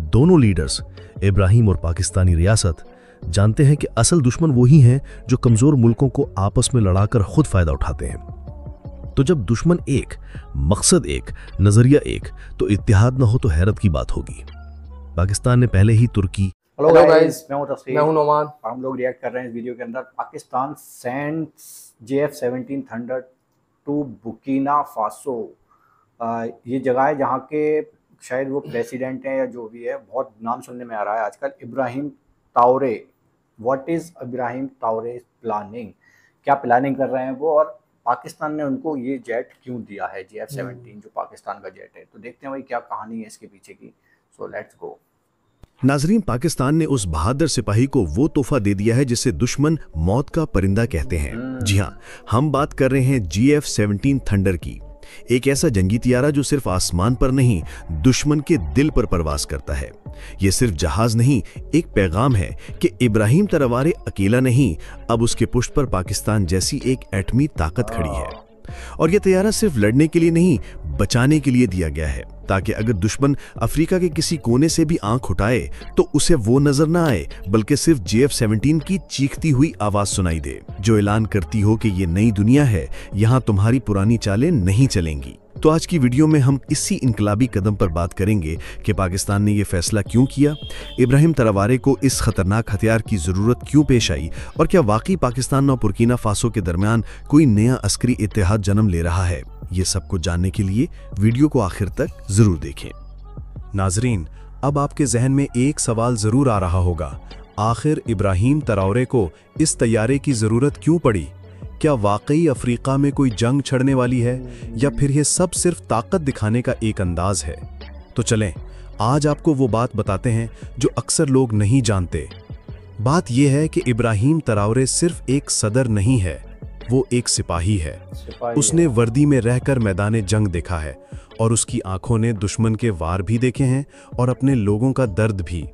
दोनों लीडर्स, इब्राहिम और पाकिस्तानी रियासत, जानते हैं कि असल दुश्मन वही हैं जो कमजोर मुल्कों को आपस में लड़ाकर खुद फायदा उठाते हैं। तो जब दुश्मन एक, मकसद एक, नजरिया एक, तो इत्तेहाद न हो तो हैरत की बात होगी। पाकिस्तान ने पहले ही तुर्की। हेलो गाइस, मैं हूं नोमान और हम लोग रिएक्ट कर रहे हैं इस वीडियो के अंदर। Pakistan sends JF-17 Thunder to Burkina Faso. ये जगह है जहाँ के शायद वो प्रेसिडेंट हैं या जो भी है, बहुत नाम सुनने में आ रहा है आजकल, Ibrahim Traore. What is Ibrahim Traore planning? क्या प्लानिंग कर रहे हैं वो, और पाकिस्तान ने उनको ये जेट क्यों दिया है, JF-17 जो पाकिस्तान का जेट है। तो देखते हैं भाई क्या कहानी है इसके पीछे की। So let's go. नाजरीन, पाकिस्तान ने उस बहादुर सिपाही को वो तोहफा दे दिया है जिसे दुश्मन मौत का परिंदा कहते हैं। जी हाँ, हम बात कर रहे हैं JF-17 थंडर की। एक ऐसा जंगी तियारा जो सिर्फ आसमान पर नहीं, दुश्मन के दिल पर परवाज करता है। यह सिर्फ जहाज नहीं, एक पैगाम है कि इब्राहिम ट्राओरे अकेला नहीं, अब उसके पुष्ट पर पाकिस्तान जैसी एक एटमी ताकत खड़ी है। और यह तैयारा सिर्फ लड़ने के लिए नहीं, बचाने के लिए दिया गया है, ताकि अगर दुश्मन अफ्रीका के किसी कोने से भी आंख उठाए तो उसे वो नजर ना आए, बल्कि सिर्फ JF-17 की चीखती हुई आवाज सुनाई दे, जो ऐलान करती हो कि ये नई दुनिया है, यहां तुम्हारी पुरानी चालें नहीं चलेंगी। तो आज की वीडियो में हम इसी इनकलाबी कदम पर बात करेंगे कि पाकिस्तान ने यह फैसला क्यों किया, इब्राहिम ट्राओरे को इस खतरनाक हथियार की जरूरत क्यों पेश आई, और क्या वाकई पाकिस्तान और बुर्किना फासो के दरमियान कोई नया अस्करी इत्तेहाद जन्म ले रहा है। ये सब कुछ जानने के लिए वीडियो को आखिर तक जरूर देखें। नाजरीन, अब आपके जहन में एक सवाल जरूर आ रहा होगा, आखिर इब्राहिम ट्राओरे को इस तैयारे की जरूरत क्यों पड़ी? क्या वाकई अफ्रीका में कोई जंग छड़ने वाली है, या फिर यह सब सिर्फ ताकत दिखाने का एक अंदाज है? तो चलें, आज आपको वो बात बताते हैं जो अक्सर लोग नहीं जानते। बात यह है कि इब्राहिम ट्राओरे सिर्फ एक सदर नहीं है, वो एक सिपाही है। उसने वर्दी में रहकर मैदान जंग देखा है, और उसकी आंखों ने दुश्मन के वार भी देखे हैं और अपने लोगों का दर्द भी।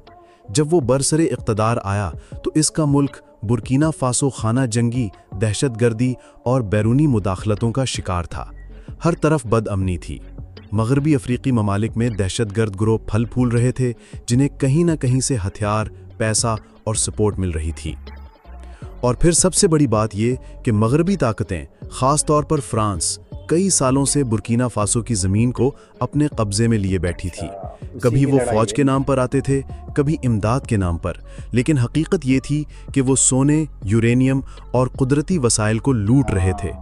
जब वो बरसरे इक़्तिदार आया तो इसका मुल्क बुर्किना फासो खाना जंगी, दहशतगर्दी और बैरूनी मुदाखलतों का शिकार था। हर तरफ बदअमनी थी। मगरबी अफ्रीकी ममालिक में दहशतगर्द ग्रोह फल फूल रहे थे, जिन्हें कहीं ना कहीं से हथियार, पैसा और सपोर्ट मिल रही थी। और फिर सबसे बड़ी बात यह कि मगरबी ताकतें, खास तौर पर फ्रांस, कई सालों से बुर्किना फासो की ज़मीन को अपने कब्जे में लिए बैठी थी। कभी वो फौज के नाम पर आते थे, कभी इमदाद के नाम पर, लेकिन हकीकत ये थी कि वो सोने, यूरेनियम और कुदरती वसाइल को लूट रहे थे।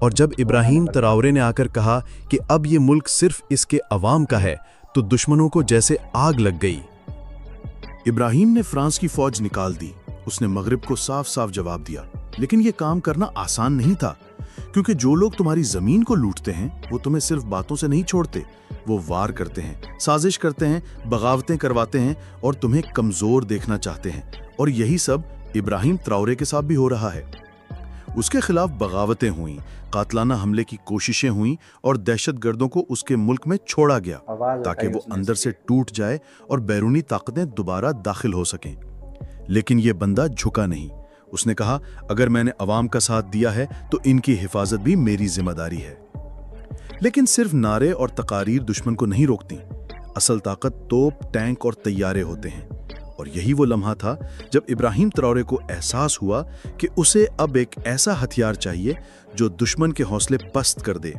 और जब इब्राहिम ट्राओरे ने आकर कहा कि अब ये मुल्क सिर्फ इसके अवाम का है, तो दुश्मनों को जैसे आग लग गई। इब्राहिम ने फ्रांस की फौज निकाल दी। उसने मगरिब को साफ साफ जवाब दिया। लेकिन यह काम करना आसान नहीं था, क्योंकि जो लोग तुम्हारी जमीन को लूटते हैं वो तुम्हें सिर्फ बातों से नहीं छोड़ते, वो वार करते हैं, साजिश करते हैं, बगावतें करवाते हैं और तुम्हें कमजोर देखना चाहते हैं। और यही सब इब्राहिम ट्राओरे के साथ भी हो रहा है। उसके खिलाफ बगावतें हुई, कातलाना हमले की कोशिशें हुई और दहशतगर्दों को उसके मुल्क में छोड़ा गया ताकि वो अंदर से टूट जाए और बैरूनी ताकतें दोबारा दाखिल हो सकें। लेकिन यह बंदा झुका नहीं। उसने कहा, अगर मैंने अवाम का साथ दिया है तो इनकी हिफाजत भी मेरी जिम्मेदारी है। लेकिन सिर्फ नारे और तकारीर दुश्मन को नहीं रोकती। असल ताकत तोप, टैंक और तैयारे होते हैं। और यही वो लम्हा था जब इब्राहिम ट्राओरे को एहसास हुआ कि उसे अब एक ऐसा हथियार चाहिए जो दुश्मन के हौसले पस्त कर दे,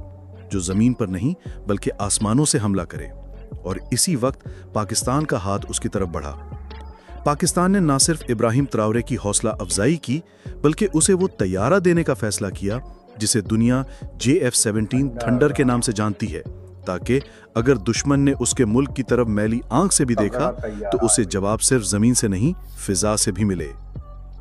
जो जमीन पर नहीं बल्कि आसमानों से हमला करे। और इसी वक्त पाकिस्तान का हाथ उसकी तरफ बढ़ा। पाकिस्तान ने न सिर्फ इब्राहिम ट्राओरे की हौसला अफजाई की, बल्कि उसे वो तैयारा देने का फैसला किया जिसे दुनिया JF-17 थंडर के नाम से जानती है, ताकि अगर दुश्मन ने उसके मुल्क की तरफ मैली आंख से भी देखा तो उसे जवाब सिर्फ जमीन से नहीं, फिजा से भी मिले।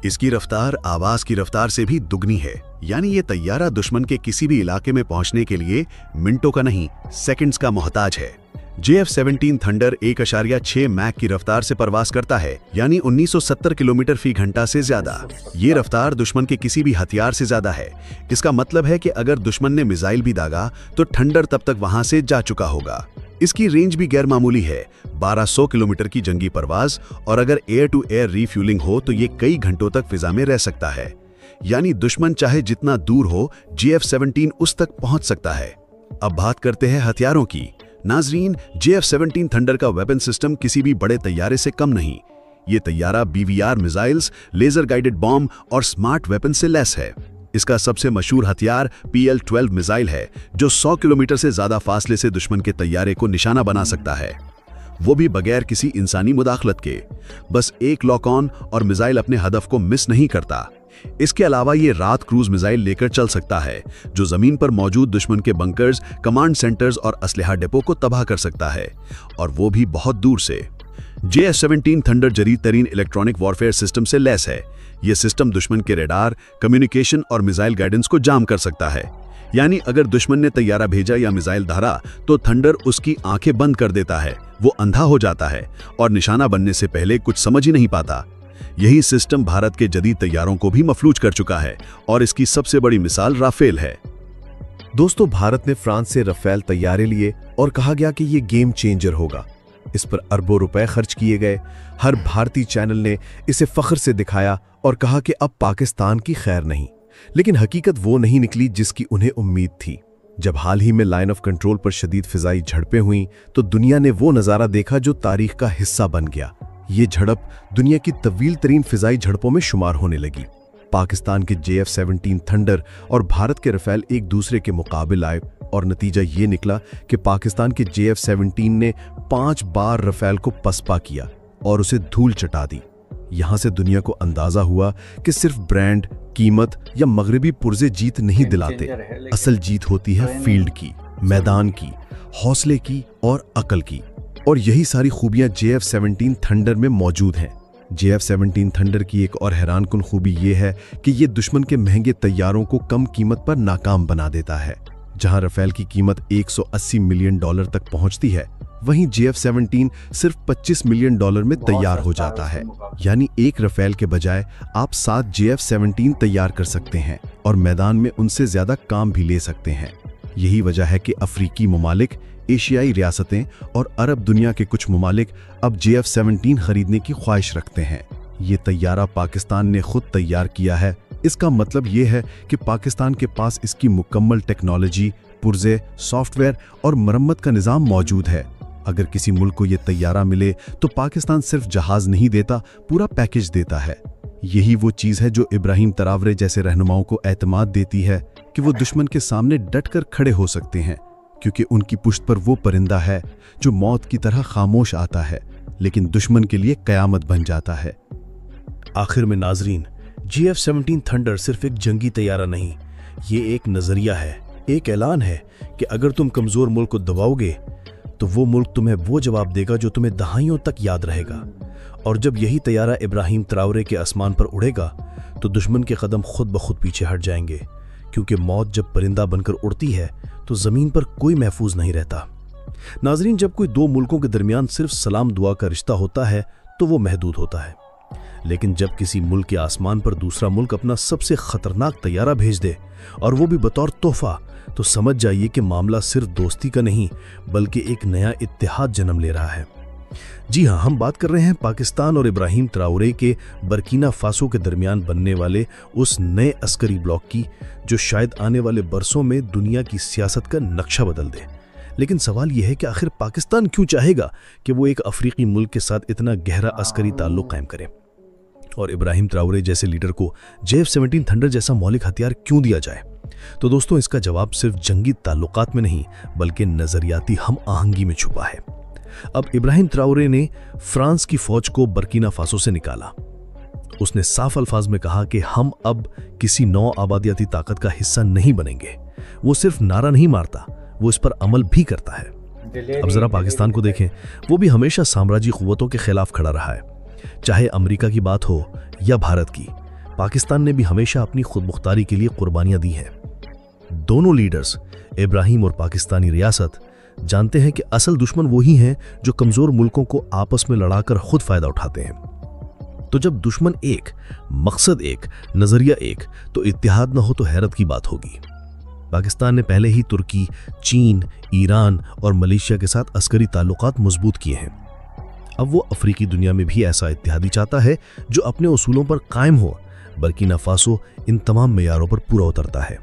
इसकी रफ्तार आवाज की रफ्तार से भी दुगनी है, यानी ये तैयारा दुश्मन के किसी भी इलाके में पहुंचने के लिए मिनटों का नहीं, सेकंड्स का मोहताज है। JF-17 थंडर 1.6 मैक की रफ्तार से परवास करता है, यानी 1970 किलोमीटर फी घंटा से ज्यादा। ये रफ्तार दुश्मन के किसी भी हथियार से ज्यादा है। इसका मतलब है कि अगर दुश्मन ने मिसाइल भी दागा तो थंडर तब तक वहां से जा चुका होगा। इसकी रेंज भी गैर मामूली है, 1200 किलोमीटर की जंगी परवाज, और अगर एयर टू एयर रिफ्यूलिंग हो तो ये कई घंटों तक फिजा में रह सकता है। यानी दुश्मन चाहे जितना दूर हो, JF-17 उस तक पहुंच सकता है। अब बात करते हैं हथियारों की। नाजरीन, JF-17 थंडर का वेपन सिस्टम किसी भी बड़े तैयारे से कम नहीं। ये तैयारा BVR missiles, laser guided bomb और स्मार्ट वेपन से लैस है। इसका सबसे मशहूर हथियार PL-12 मिसाइल है, जो 100 किलोमीटर से ज्यादा फासले से दुश्मन के तैयारे को निशाना बना सकता है, वो भी बगैर किसी इंसानी मुदाखलत के। बस एक लॉक ऑन और मिसाइल अपने हदफ को मिस नहीं करता। इसके अलावा ये रात क्रूज मिसाइल लेकर चल सकता है, जो जमीन पर मौजूद दुश्मन के बंकर्स, कमांड सेंटर्स और असलहा डिपो को तबाह कर सकता है, और वो भी बहुत दूर से। JF-17 थंडर जदीद तरीन इलेक्ट्रॉनिक वॉरफेयर सिस्टम से लैस है। यह सिस्टम दुश्मन के रेडार, कम्युनिकेशन और मिसाइल गाइडेंस को जाम कर सकता है। यानी अगर दुश्मन ने तैयारा भेजा या मिसाइल धारा, तो थंडर उसकी आंखें बंद कर देता है, वो अंधा हो जाता है और निशाना बनने से पहले कुछ समझ ही नहीं पाता। यही सिस्टम भारत के जदीद तैयारों को भी मफलूज कर चुका है, और इसकी सबसे बड़ी मिसाल राफेल है। दोस्तों, भारत ने फ्रांस से राफेल तैयारे लिए और कहा गया कि ये गेम चेंजर होगा। इस पर अरबों रुपए खर्च किए गए। हर भारतीय चैनल ने इसे फख्र से दिखाया और कहा कि अब पाकिस्तान की खैर नहीं। लेकिन हकीकत वो नहीं निकली जिसकी उन्हें उम्मीद थी। जब हाल ही में लाइन ऑफ कंट्रोल पर शदीद फिजाई झड़पें हुईं, तो दुनिया ने वो नज़ारा देखा जो तारीख का हिस्सा बन गया। ये झड़प दुनिया की तवील तरीन फिजाई झड़पों में शुमार होने लगी। पाकिस्तान के JF-17 थंडर और भारत के राफेल एक दूसरे के मुकाबले आए, और नतीजा ये निकला कि पाकिस्तान के JF-17 ने 5 बार राफेल को पसपा किया और उसे धूल चटा दी। यहां से दुनिया को अंदाजा हुआ कि सिर्फ ब्रांड, कीमत या मगरबी पुर्जे जीत नहीं दिलाते, असल जीत होती है फील्ड की, मैदान की, हौसले की और अकल की। और यही सारी खूबियां JF-17 थंडर में मौजूद हैं। JF-17 थंडर की एक और हैरानकुन खूबी यह है कि यह दुश्मन के महंगे तैयारों को कम कीमत पर नाकाम बना देता है। जहां राफेल की कीमत $180 मिलियन तक पहुंचती है, वहीं JF-17 सिर्फ $25 मिलियन में तैयार हो जाता है। यानी एक राफेल के बजाय आप 7 JF-17 तैयार कर सकते हैं और मैदान में उनसे ज्यादा काम भी ले सकते हैं। यही वजह है कि अफ्रीकी ममालिक, एशियाई रियासतें और अरब दुनिया के कुछ ममालिक अब JF-17 खरीदने की ख्वाहिश रखते हैं। ये तैयारा पाकिस्तान ने खुद तैयार किया है। इसका मतलब ये है कि पाकिस्तान के पास इसकी मुकम्मल टेक्नोलॉजी, पुर्जे, सॉफ्टवेयर और मरम्मत का निज़ाम मौजूद है। अगर किसी मुल्क को ये तैयारा मिले तो पाकिस्तान सिर्फ जहाज नहीं देता, पूरा पैकेज देता है। यही वो चीज़ है जो इब्राहिम तरावरे जैसे रहनुमाओं को एतमाद देती है कि वो दुश्मन के सामने डटकर खड़े हो सकते हैं, क्योंकि उनकी पुश्त पर वो परिंदा है जो मौत की तरह खामोश आता है, लेकिन दुश्मन के लिए कयामत बन जाता है। आखिर में नाजरीन, JF-17 थंडर सिर्फ एक जंगी तैयारा नहीं, ये एक नजरिया है, एक ऐलान है कि अगर तुम कमजोर मुल्क को दबाओगे तो वो मुल्क तुम्हें वो जवाब देगा जो तुम्हें दहाइयों तक याद रहेगा। और जब यही तैयारा इब्राहिम तरावरे के आसमान पर उड़ेगा तो दुश्मन के कदम खुद ब खुद पीछे हट जाएंगे, क्योंकि मौत जब परिंदा बनकर उड़ती है तो जमीन पर कोई महफूज नहीं रहता। नाजरीन, जब कोई दो मुल्कों के दरमियान सिर्फ सलाम दुआ का रिश्ता होता है तो वो महदूद होता है, लेकिन जब किसी मुल्क के आसमान पर दूसरा मुल्क अपना सबसे खतरनाक तैयारा भेज दे, और वो भी बतौर तोहफा, तो समझ जाइए कि मामला सिर्फ दोस्ती का नहीं बल्कि एक नया इत्तेहाद जन्म ले रहा है। जी हां, हम बात कर रहे हैं पाकिस्तान और इब्राहिम तरावरे के बर्किना फासो के दरमियान बनने वाले उस नए अस्करी ब्लॉक की, जो शायद आने वाले बरसों में दुनिया की सियासत का नक्शा बदल दे। लेकिन सवाल यह है कि आखिर पाकिस्तान क्यों चाहेगा कि वो एक अफ्रीकी मुल्क के साथ इतना गहरा अस्करी ताल्लुक कायम करे, और इब्राहिम तरावरे जैसे लीडर को JF-17 थंडर जैसा मौलिक हथियार क्यों दिया जाए? तो दोस्तों, इसका जवाब सिर्फ जंगी ताल्लुकात में नहीं बल्कि नजरियाती हम आहंगी में छुपा है। अब इब्राहिम तरावरे ने फ्रांस की फौज को बर्किना फासो से निकाला। उसने साफ अल्फाज में कहा कि हम अब किसी नौ आबादियाती ताकत का हिस्सा नहीं बनेंगे। वो सिर्फ नारा नहीं मारता, वो इस पर अमल भी करता है। अब जरा पाकिस्तान को देखें, वो भी हमेशा साम्राज्यी कुव्वतों के खिलाफ खड़ा रहा है। चाहे अमेरिका की बात हो या भारत की, पाकिस्तान ने भी हमेशा अपनी खुद मुख्तारी के लिए कुर्बानियां दी हैं। दोनों लीडर्स, इब्राहिम और पाकिस्तानी रियासत, जानते हैं कि असल दुश्मन वही हैं जो कमजोर मुल्कों को आपस में लड़ाकर खुद फायदा उठाते हैं। तो जब दुश्मन एक, मकसद एक, नजरिया एक, तो इत्तेहाद न हो तो हैरत की बात होगी। पाकिस्तान ने पहले ही तुर्की, चीन, ईरान और मलेशिया के साथ अस्करी ताल्लुकात मजबूत किए हैं। अब वो अफ्रीकी दुनिया में भी ऐसा इत्तेहादी चाहता है जो अपने उसूलों पर कायम हो। बर्किना फासो इन तमाम मेयारों पर पूरा उतरता है।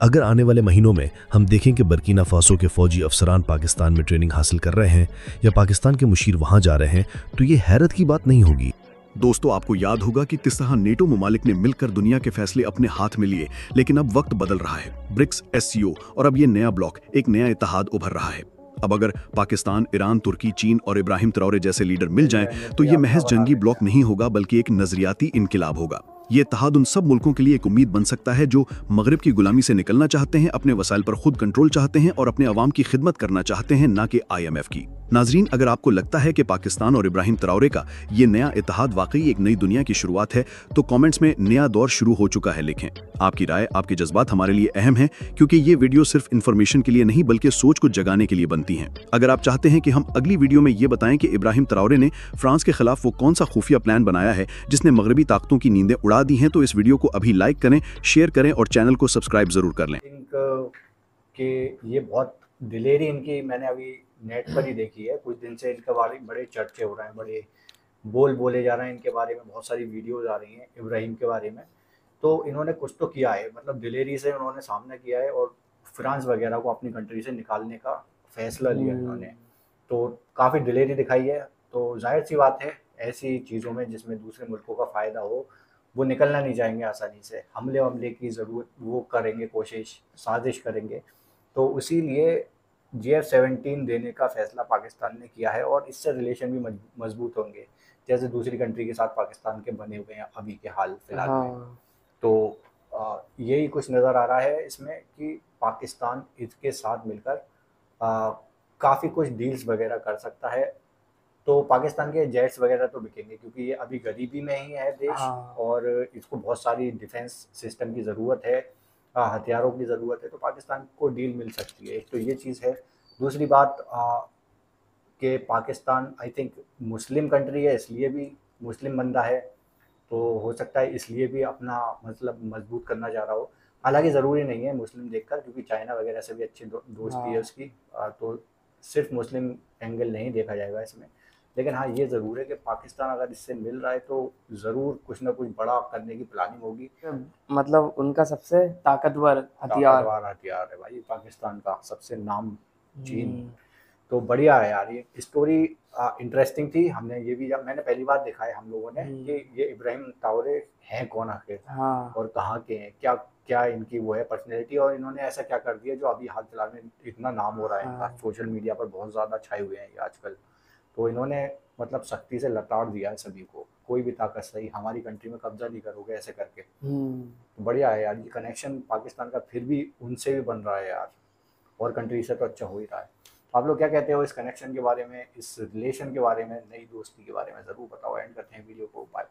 अगर आने वाले महीनों में हम देखें कि बर्किना फासो के फौजी अफसरान पाकिस्तान में ट्रेनिंग हासिल कर रहे हैं या पाकिस्तान के मुशीर वहां जा रहे हैं, तो ये हैरत की बात नहीं होगी। दोस्तों, आपको याद होगा कि किस तरह नेटो ममालिक ने मिलकर दुनिया के फैसले अपने हाथ में लिए, लेकिन अब वक्त बदल रहा है। ब्रिक्स, SCO और अब ये नया ब्लॉक, एक नया इत्तेहाद उभर रहा है। अब अगर पाकिस्तान, ईरान, तुर्की, चीन और इब्राहिम ट्राओरे जैसे लीडर मिल जाएं, तो ये महज जंगी ब्लॉक नहीं होगा, बल्कि एक नजरियाती इनकिलाब होगा। ये इत्तेहाद उन सब मुल्कों के लिए एक उम्मीद बन सकता है जो मगरिब की गुलामी से निकलना चाहते हैं, अपने वसाइल पर खुद कंट्रोल चाहते हैं और अपने अवाम की खिदमत करना चाहते हैं, ना कि IMF की। नाजरीन, अगर आपको लगता है कि पाकिस्तान और इब्राहिम ट्राओरे का ये नया इत्तेहाद वाकई एक नई दुनिया की शुरुआत है, तो कमेंट्स में नया दौर शुरू हो चुका है लिखें। आपकी राय, आपके जज्बात हमारे लिए अहम हैं, क्योंकि ये वीडियो सिर्फ इन्फॉर्मेशन के लिए नहीं बल्कि सोच को जगाने के लिए बनती हैं। अगर आप चाहते हैं कि हम अगली वीडियो में ये बताएं कि इब्राहिम ट्राओरे ने फ्रांस के खिलाफ वो कौन सा खुफिया प्लान बनाया है जिसने मगरबी ताकतों की नींदें उड़ा दी हैं, तो इस वीडियो को अभी लाइक करें, शेयर करें और चैनल को सब्सक्राइब जरूर कर लें। कि ये बहुत दिलेरी इनकी मैंने अभी नेट पर ही देखी है। कुछ दिन से इनके बारे में बड़े चर्चे हो रहे हैं, बड़े बोल बोले जा रहे हैं इनके बारे में, बहुत सारी वीडियोज आ रही हैं इब्राहिम के बारे में। तो इन्होंने कुछ तो किया है, मतलब दिलेरी से उन्होंने सामना किया है और फ्रांस वगैरह को अपनी कंट्री से निकालने का फैसला लिया इन्होंने। तो काफ़ी दिलेरी दिखाई है। तो जाहिर सी बात है, ऐसी चीज़ों में जिसमें दूसरे मुल्कों का फ़ायदा हो, वो निकलना नहीं चाहेंगे आसानी से। हमले की ज़रूरत वो करेंगे, कोशिश साजिश करेंगे। तो इसीलिए GF-17 देने का फ़ैसला पाकिस्तान ने किया है और इससे रिलेशन भी मजबूत होंगे, जैसे दूसरी कंट्री के साथ पाकिस्तान के बने हुए हैं अभी के हाल फिलहाल में। तो यही कुछ नज़र आ रहा है इसमें कि पाकिस्तान इसके साथ मिलकर काफ़ी कुछ डील्स वगैरह कर सकता है। तो पाकिस्तान के जेट्स वगैरह तो बिकेंगे, क्योंकि ये अभी गरीबी में ही है देश और इसको बहुत सारी डिफेंस सिस्टम की ज़रूरत है, हथियारों की ज़रूरत है। तो पाकिस्तान को डील मिल सकती है, एक तो ये चीज़ है। दूसरी बात कि Pakistan I think Muslim country है, इसलिए भी मुस्लिम बंदा है, तो हो सकता है इसलिए भी अपना मतलब मजबूत करना चाह रहा हो। हालांकि ज़रूरी नहीं है मुस्लिम देखकर, क्योंकि चाइना वगैरह से भी अच्छी दोस्ती है उसकी। तो सिर्फ मुस्लिम एंगल नहीं देखा जाएगा इसमें। लेकिन हाँ, ये ज़रूर है कि पाकिस्तान अगर इससे मिल रहा है तो ज़रूर कुछ ना कुछ बड़ा करने की प्लानिंग होगी। मतलब उनका सबसे ताकतवर हथियार है भाई पाकिस्तान का, सबसे नाम चीन। तो बढ़िया है यार, ये स्टोरी इंटरेस्टिंग थी। हमने ये भी, जब मैंने पहली बार देखा है हम लोगों ने कि ये इब्राहिम ट्राओरे हैं कौन आखिर, और कहाँ के हैं, क्या क्या इनकी वो है पर्सनैलिटी, और इन्होंने ऐसा क्या कर दिया जो अभी हाल फिलहाल में इतना नाम हो रहा है इनका। सोशल मीडिया पर बहुत ज़्यादा छाए हुए हैं ये आजकल। तो इन्होंने मतलब सख्ती से लताड़ दिया है सभी को, कोई भी ताकत सही हमारी कंट्री में कब्जा नहीं करोगे ऐसे करके। तो बढ़िया है यार, ये कनेक्शन पाकिस्तान का फिर भी उनसे भी बन रहा है यार, और कंट्री से तो अच्छा हो ही रहा है। तो आप लोग क्या कहते हो इस कनेक्शन के बारे में, इस रिलेशन के बारे में, नई दोस्ती के बारे में? ज़रूर बताओ। एंड करते हैं वीडियो को। बाय।